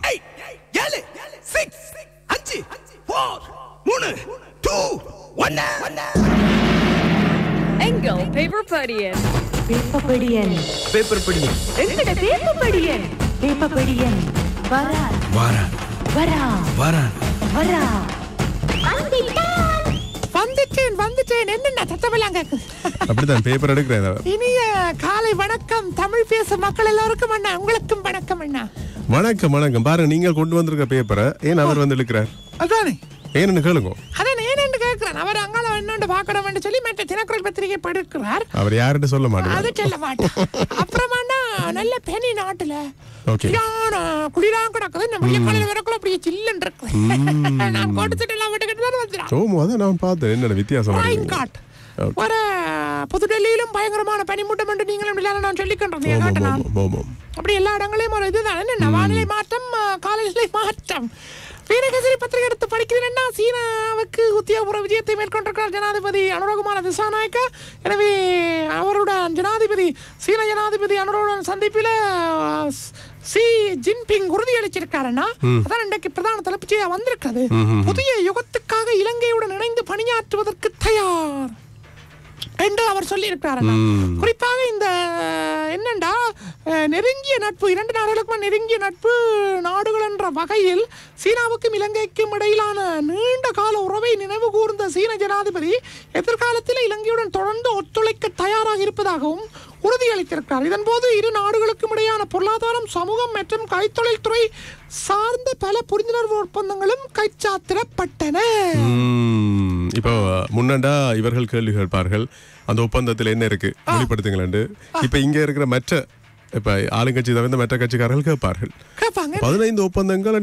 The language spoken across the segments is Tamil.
7 6 5 4 3 2 1 எங்கள் பேப்பர் படியன் எங்கட பேப்பர் படியன் வரா வந்துட்டேன் என்ன தத்தவலாங்க அப்படிதான் பேப்பர் எடுக்கிறேன். இனிய காலை வணக்கம் தமிழ் பேசும் மக்கள் எல்லாருக்கும் அண்ணா, உங்களுக்கும் வணக்கம் அண்ணா. வணக்கம் பாருங்க, நீங்க கொண்டு வந்திருக்க பேப்பரை ஏன் அவர் வந்து இழுக்கிறார்? அதானே ஏன்னு கேளுங்க. அதான் ஏன்னு கேட்கிறேன். அவர் அங்கால என்னோட பாக்கணும்னு சொல்லி மற்ற தினக்குரல் பத்திரிகை படுக்கிறார். அவர் யார்கிட்ட சொல்ல மாட்டார். அது சொல்ல மாட்டேன். அப்புறமா நல்ல பெனி நாட்டுல குடிலாம் கிடக்குது. நம்ம காலையில வரக்குள்ள அப்படியே சில்லுன்னு இருக்கு. நான் கொடுத்துட்டு எல்லாம் விட்டுக்கிட்டு தான் வந்துடுறேன். ஓ, அதான் நான் பார்த்தேன். என்னோட வித்தியாசம் வர புதுடெல்லியிலும் பயங்கரமான பனிமூட்டம் என்று நீங்களும் இல்லாத நான் சொல்லிக்கின்றேன். அப்படி எல்லா இடங்களையும் ஒரு இதுதான். என்ன வானிலை மாற்றம், காலநிலை மாற்றம். வீரகேசரி பத்திரிகை எடுத்து படிக்கிறேன்னா சீனாவுக்கு உத்தியோகபூர்வ விஜயத்தை மேற்கொண்டிருக்கிறார் ஜனாதிபதி அனுரகுமார திசாநாயக்கா. எனவே அவருடன் சீன ஜனாதிபதி அனுருடன் சந்திப்பில் ஷி ஜின்பிங் உறுதியளிச்சிருக்காருன்னா அதான் இன்றைக்கு பிரதான தலைப்புச்சியா வந்திருக்கிறது. புதிய யுகத்துக்காக இலங்கையுடன் இணைந்து பணியாற்றுவதற்கு தயார் என்று அவர் சொல்லி இருக்கிறார். குறிப்பாக இந்த என்னண்டா நெருங்கிய நட்பு, இரண்டு நாடுகளுக்கும் நெருங்கிய நட்பு நாடுகள் என்ற வகையில் சீனாவுக்கும் இலங்கைக்கும் இடையிலான நீண்ட கால உறவை நினைவு கூர்ந்த சீன ஜனாதிபதி எதிர்காலத்தில் இலங்கையுடன் தொடர்ந்து ஒத்துழைக்க தயாராக இருப்பதாகவும் உறுதியளித்திருக்கிறார். இதன்போது இரு நாடுகளுக்கும் இடையான பொருளாதாரம், சமூகம் மற்றும் கைத்தொழில் துறை சார்ந்த பல புரிந்துணர்வு ஒப்பந்தங்களும் கைச்சாத்திடப்பட்டன. இப்போ முன்னாண்டா இவர்கள் கேள்வி கேட்பார்கள், அந்த ஒப்பந்தத்தில் என்ன இருக்கு வெளிப்படுத்துங்களேன். இப்ப இங்க இருக்கிற மற்ற இப்ப ஆளுங்கட்சி தவிர்த்த மற்ற கட்சிக்காரர்கள் கேட்பார்கள், 15 ஒப்பந்தங்கள்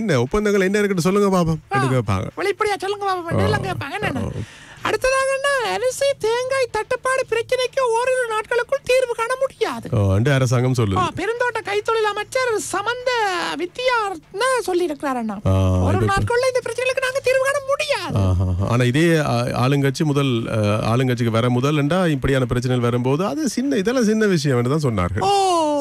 என்ன ஒப்பந்தங்கள் என்ன இருக்குன்னு சொல்லுங்க பாபம் கேட்பாங்க. வெளிப்படையா சொல்லுங்க பாபம் கேட்பாங்க. அடுத்ததாக அரிசி தேங்காய் தட்டுப்பாடு பிரச்சனைக்கு ஓரிரு நாட்களுக்குள் தீர்வு காண முடியாது அரசாங்கம் சொல்லுது. பெருந்தோட்ட கைத்தொழில் அமைச்சர் சமந்த வித்தியார்னா சொல்லி இருக்கிறார். ஒரு நாட்கள்ல இந்த பிரச்சனைக்கு நாங்க தீர்வு காண முடியாது. ஆனா இதே ஆளுங்கட்சி ஆளுங்கட்சிக்கு வர முதல்ண்டா இப்படியான பிரச்சனைகள் வரும்போது அது இதெல்லாம் சின்ன விஷயம் தான் சொன்னார்கள்.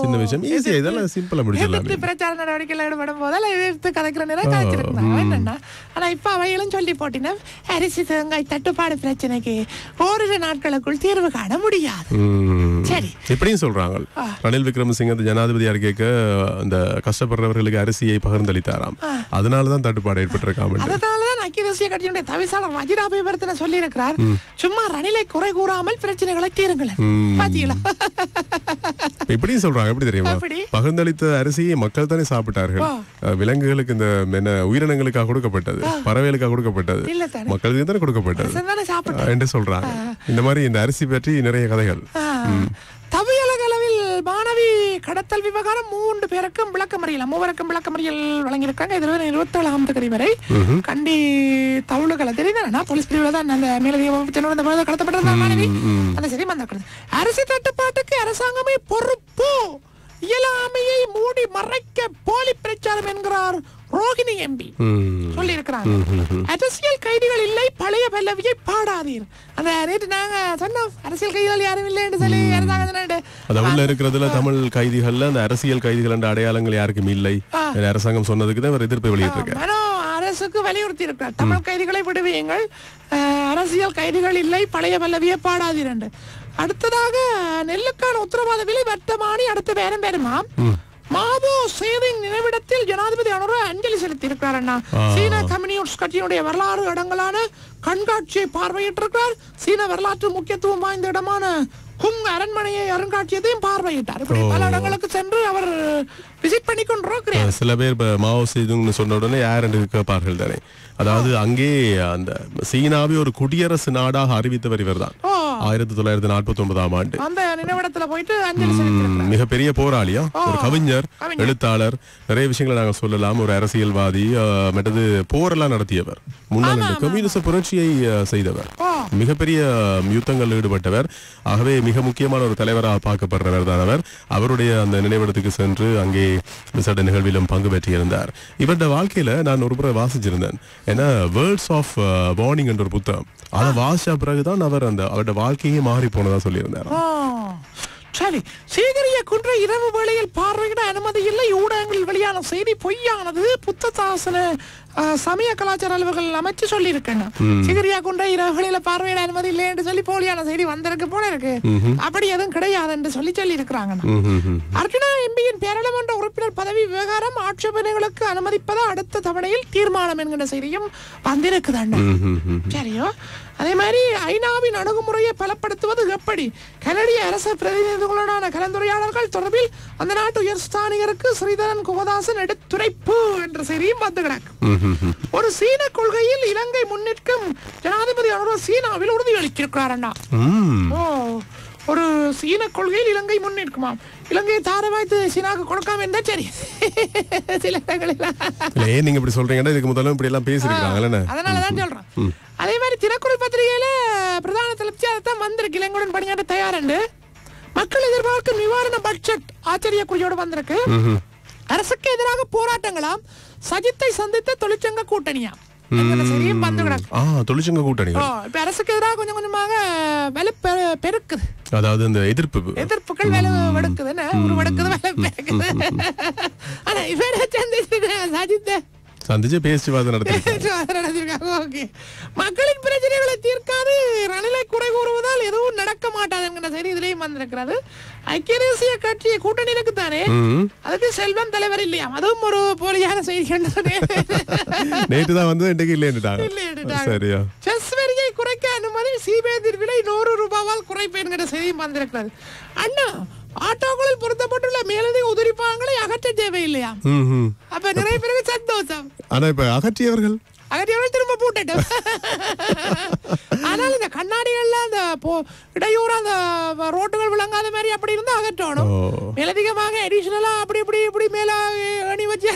சின்ன விஷயம், ஈஸியா இதெல்லாம் சிம்பிளா முடிச்சிடலாம். பிரச்சார நடவடிக்கைகள் ஈடுபடும் போதெல்லாம் எதிர்த்து கதைக்கிற நேரம் கதைச்சிருக்காங்க என்னன்னா. ஆனா இப்ப அவையிலும் சொல்லி போட்டினா அரிசி தேங்காய் தட்டுப்பாடு பிரச்சனைக்கு ஓரிரு நாட்களுக்குள் தீர்வு காண முடியாது. சரி, இப்படியும் சொல்றாங்க. ரணில் விக்ரமசிங்க ஜனாதிபதியா கேட்க இந்த கஷ்டப்படுறவர்களுக்கு அரிசியை பகிர்ந்தளித்தாராம். அதனாலதான் தட்டுப்பாடு ஏற்பட்டிருக்காம. அதனாலதான் ஐக்கிய தேசிய கட்சியினுடைய தவிசாளர் வஜிரா அபிவர்த்தனை சொல்லி இருக்கிறார், சும்மா ரணிலை குறை கூறாமல் பிரச்சனைகளை தீருங்கள். பாத்தீங்களா? இப்படியும் சொல்றாங்க. எப்படி தெரியுமா? பகிர்ந்தளித்த அரிசியை மக்கள் தானே சாப்பிட்டார்கள். விலங்குகளுக்கு இந்த உயிரினங்களுக்காக கொடுக்கப்பட்டது, பறவைகளுக்காக கொடுக்கப்பட்டது, மக்களுக்கு தானே கொடுக்கப்பட்டது என்று சொல்றாங்க. இந்த மாதிரி இந்த அரிசி பற்றி நிறைய கதைகள். தவியலகளவில் மாணவி கடத்தல் விவகாரம் 3 பேருக்கும் மூவருக்கும் விளக்கமறியல் வழங்கியிருக்காங்க. இதுல 27ஆம் தேதி வரை கண்டி தவுளுகளை தெரியுதா போலீஸ் பிரிவுல தான் அந்த மேலதிக கடத்தப்பட்ட மாணவி அந்த சரி வந்திருக்கிறது. அரிசி தட்டுப்பாட்டுக்கு அரசாங்கமே பொறுப்பு, இயலாமையை மூடி மறைக்க போலி பிரச்சாரம் என்கிறார் ரோகிணி எம்பி சொல்லி இருக்கிறாங்க. அரசியல் கைதிகள் இல்லை, பழைய பல்லவியை பாடாதீர். அந்த நேற்று நாங்க சொன்னோம் அரசியல் கைதிகள் யாரும் இல்லைன்னு சொல்லி உள்ள இருக்கிறதுல தமிழ் கைதிகள்ல அந்த அரசியல் கைதிகள் என்ற அடையாளங்கள் யாருக்கும் இல்லை அரசாங்கம் சொன்னதுக்கு தான் எதிர்ப்பு வெளியிட்டிருக்காங்க. அரசுக்கு வலியுறுத்தி இருக்கிறார், தமிழ் கைதிகளை விடுவீங்கள், அரசியல் கைதிகள் இல்லை, பழைய பல்லவியை பாடாதீர் என்று. அடுத்ததாக நெல்லுக்கான உத்தரவாத விலை வர்த்தமானி அடுத்த பேரம் பெறுமா? மாவோ சேவிங் நினைவிடத்தில் ஜனாதிபதி அனுர அஞ்சலி செலுத்தி இருக்கிறார். சீன கம்யூனிஸ்ட் கட்சியினுடைய வரலாறு இடங்களான கண்காட்சியை பார்வையிட்டிருக்கிறார். சீன வரலாற்று முக்கியத்துவம் வாய்ந்த இடமான குங் அரண்மனையை அருங்காட்சியத்தையும் பார்வையிட்டார். பல இடங்களுக்கு சென்று அவர் விசிட் பண்ணி கொண்டிருக்கிறார். சில பேர் மாவோ சேதுங்னு சொன்ன உடனே யார் என்று கேட்பார்கள் தானே. அதாவது அங்கே அந்த சீனாவை ஒரு குடியரசு நாடாக அறிவித்தவர் இவர் தான். 1949ஆம் ஆண்டு அந்த நினைவிடத்துல போயிட்டு அஞ்சலி செலுத்தினார். மிகப்பெரிய போராளியா, ஒரு கவிஞர், எழுத்தாளர், நிறைய விஷயங்களை நாங்கள் சொல்லலாம். ஒரு அரசியல்வாதி, மற்றது போரெல்லாம் நடத்தியவர், முன்னாள் கம்யூனிஸ்ட் புரட்சியை செய்தவர், மிகப்பெரிய யுத்தங்கள் ஈடுபட்டவர். ஆகவே மிக முக்கியமான ஒரு தலைவராக பார்க்கப்படுறவர் தான் அவர். அவருடைய அந்த நினைவிடத்துக்கு சென்று அங்கே விசேட நிகழ்விலும் பங்கு பெற்றிருந்தார். இவருடைய வாழ்க்கையில நான் ஒரு முறை வாசிச்சிருந்தேன். ஏன்னா வேர்ட்ஸ் ஆஃப் வார்னிங் என்ற ஒரு புத்தகம், அதை வாசிச்ச பிறகுதான் அவர் அவருடைய வாழ்க்கையே மாறி போனதா சொல்லியிருந்தார். சரி, சீகிரிய குன்றை இரவு வேளையில் பார்வையிட அனுமதி இல்லை. ஊடகங்களில் வெளியான செய்தி பொய்யானது. புத்த சாசன சமய கலாச்சார அலுவலர்கள் அமைச்சு சொல்லி இருக்காங்க. சீகிரியா குன்றை இரவு வேளையில பார்வையிட அனுமதி இல்லை என்று சொல்லி போலியான செய்தி வந்திருக்கு போல இருக்கு. அப்படி எதுவும் கிடையாது என்று சொல்லி இருக்கிறாங்க. அர்ஜுனா எம்பியின் பாராளுமன்ற உறுப்பினர் பதவி விவகாரம் ஆட்சேபனைகளுக்கு அனுமதிப்பதா அடுத்த தவணையில் தீர்மானம் என்கிற செய்தியும் வந்திருக்குதாண்டா. சரியோ, அதே மாதிரி ஐநாவின் அணுகுமுறையை பலப்படுத்துவது எப்படி? கனடிய அரசு பிரதிநிதிகளுடனான கலந்துரையாடல்கள் தொடர்பில் அந்த நாட்டு உயர்ஸ்தானிகருக்கு ஸ்ரீதரன் குகதாசன் எடுத்துரைப்பு என்ற செய்தியும் வந்து கிடக்கு. ஒரு சீன கொள்கையில் இலங்கை முன்னிற்கும் ஜனாதிபதி அனுர சீனாவில் உறுதியளித்திருக்கிறாரண்டா. ஒரு சீன கொள்கையில் இலங்கை முன்னிற்குமாம். இலங்கையை தாரவாய்த்து சீனாவுக்கு கொடுக்காம இருந்தா சரி. சில இடங்களில் நீங்க இப்படி சொல்றீங்கன்னா இதுக்கு முதல்ல இப்படி எல்லாம் பேசிருக்காங்க, அதனாலதான் சொல்றேன். அதே மாதிரி தினக்குரல் பத்திரிகையில பிரதான தலைப்பிச்சாரத்தான் வந்திருக்கு. இலங்கையுடன் பணியாற்ற தயார். மக்கள் எதிர்பார்க்கும் நிவாரண பட்ஜெட் ஆச்சரியக்குறியோடு வந்திருக்கு. அரசுக்கு எதிராக போராட்டங்களாம். சஜித்தை சந்தித்த தொழிற்சங்க கூட்டணியா சரியும் வந்து கிடக்கு. தொழிற்சங்க கூட்டணி இப்ப அரசுக்கு எதிராக கொஞ்சம் கொஞ்சமாக வேலை பெருக்குது. அதாவது இந்த எதிர்ப்புகள் வேலை வெடுக்குது, வெடுக்குது, வேலை பெருக்குது. ஆனா இவரை சந்தித்து சந்திச்சு பேச்சுவார்த்தை நடத்திருக்காங்க. மக்களின் பிரச்சனைகளை தீர்க்காது ரணிலை குறை கூறுவதால் எதுவும் நடக்க மாட்டாது என்கிற செய்தி இதுலயும் வந்திருக்கிறது. ஐக்கிய தேசிய கட்சி கூட்டணி இருக்குதானே, அதுக்கு செல்வம் தலைவர் இல்லையா, அதுவும் ஒரு போலியான செய்தி. நேற்றுதான் வந்து இன்றைக்கு இல்லையா. சரியா, செஸ் வரியை குறைக்க அனுமதி, சிபிஐ தீர்ப்பினை 100 ரூபாவால் குறைப்பேன் என்கிற செய்தியும் வந்திருக்கிறது. அண்ணா, ஆட்டோக்களில் பொருத்தப்பட்டுள்ள மேலதிக உதிரிப்பாகங்களை அகற்ற தேவையில்லையா? அப்ப நிறைய பேருக்கு சந்தோஷம். ஆனா இப்ப அகற்றியவர்கள் திரும்ப போட்டுட்டோம். ஆனால் இந்த கண்ணாடிகள்ல அந்த இடையூறு அந்த ரோட்டுகள் விளங்காத மாதிரி அப்படி இருந்தா அகற்றணும். மேலதிகமாக அடிஷனலா அப்படி இப்படி இப்படி மேல அணி வச்சு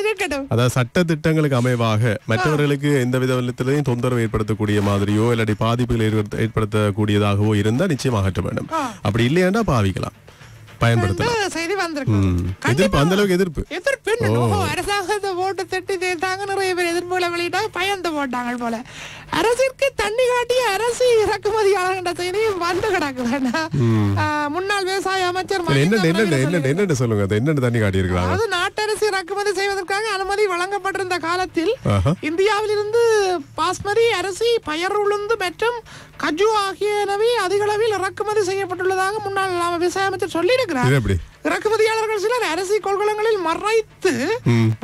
இருக்கட்டும். அதாவது சட்ட திட்டங்களுக்கு அமைவாக மற்றவர்களுக்கு எந்த விதத்திலையும் தொந்தரவு ஏற்படுத்தக்கூடிய மாதிரியோ இல்லாட்டி பாதிப்புகள் ஏற்படுத்தக்கூடியதாகவோ இருந்தா நிச்சயம் அகற்ற வேண்டும். அப்படி இல்லையாண்டா பாவிக்கலாம், பயன்படுத்தலாம். செய்தி வந்திருக்கு. அந்த அளவுக்கு எதிர்ப்பு அரசாங்கத்தை போட்டு தட்டி தேட்டாங்க. நிறைய பேர் எதிர்ப்புகளை வெளியிட்டாங்க, பயந்து போட்டாங்க போல. அரசிற்கு தண்ணி காட்டிய அரசு இறக்குமதியாளர் செய்தியும் வந்து கிடக்கு. முன்னாள் விவசாய அமைச்சர் என்ன சொல்லுங்க, என்னென்ன தண்ணி காட்டி இருக்காங்க? அதாவது நாட்டரசு இறக்குமதி செய்வதற்காக அனுமதி வழங்கப்பட்டிருந்த காலத்தில் இந்தியாவில் இருந்து பாஸ்மதி அரிசி, பயறு உளுந்து மற்றும் கஜு ஆகியனவை அதிக அளவில் இறக்குமதி செய்யப்பட்டுள்ளதாக முன்னாள் விவசாய அமைச்சர் சொல்லி இருக்கிறார். இறக்குமதியாளர்கள் சிலர் அரிசி கொள்கலங்களில் மறைத்து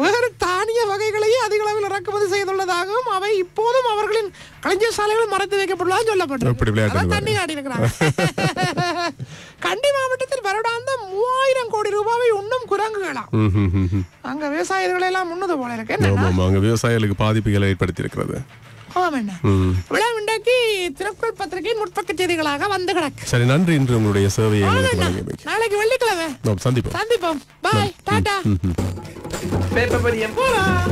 வேறு தானிய வகைகளையே அதிக அளவில் இறக்குமதி செய்துள்ளதாகவும் அவை இப்போதும் அவர்களின் களஞ்சிய சாலைகளில் மறைத்து வைக்கப்பட்டுள்ளதாக சொல்லப்பட்டது. தண்ணி காட்டி இருக்கிறாங்க. கண்டி மாவட்டத்தில் வருடாந்தம் 3000 கோடி ரூபாவை உண்ணும் குரங்குகளாம். அங்க விவசாயிகளை எல்லாம் முன்னது போல இருக்கு. அங்க விவசாயிகளுக்கு பாதிப்புகளை ஏற்படுத்தி இருக்கிறது. தினக்குரல் பத்திரிகையின் முற்பக்க செய்திகளாக வந்து கிடக்கு. சரி, நன்றி. இன்று உங்களுடைய சேவையை நாளைக்கு வெள்ளிக்கிழமை சந்திப்போம். பாய், டாடா. பேப்பர் படியம் போலாம்.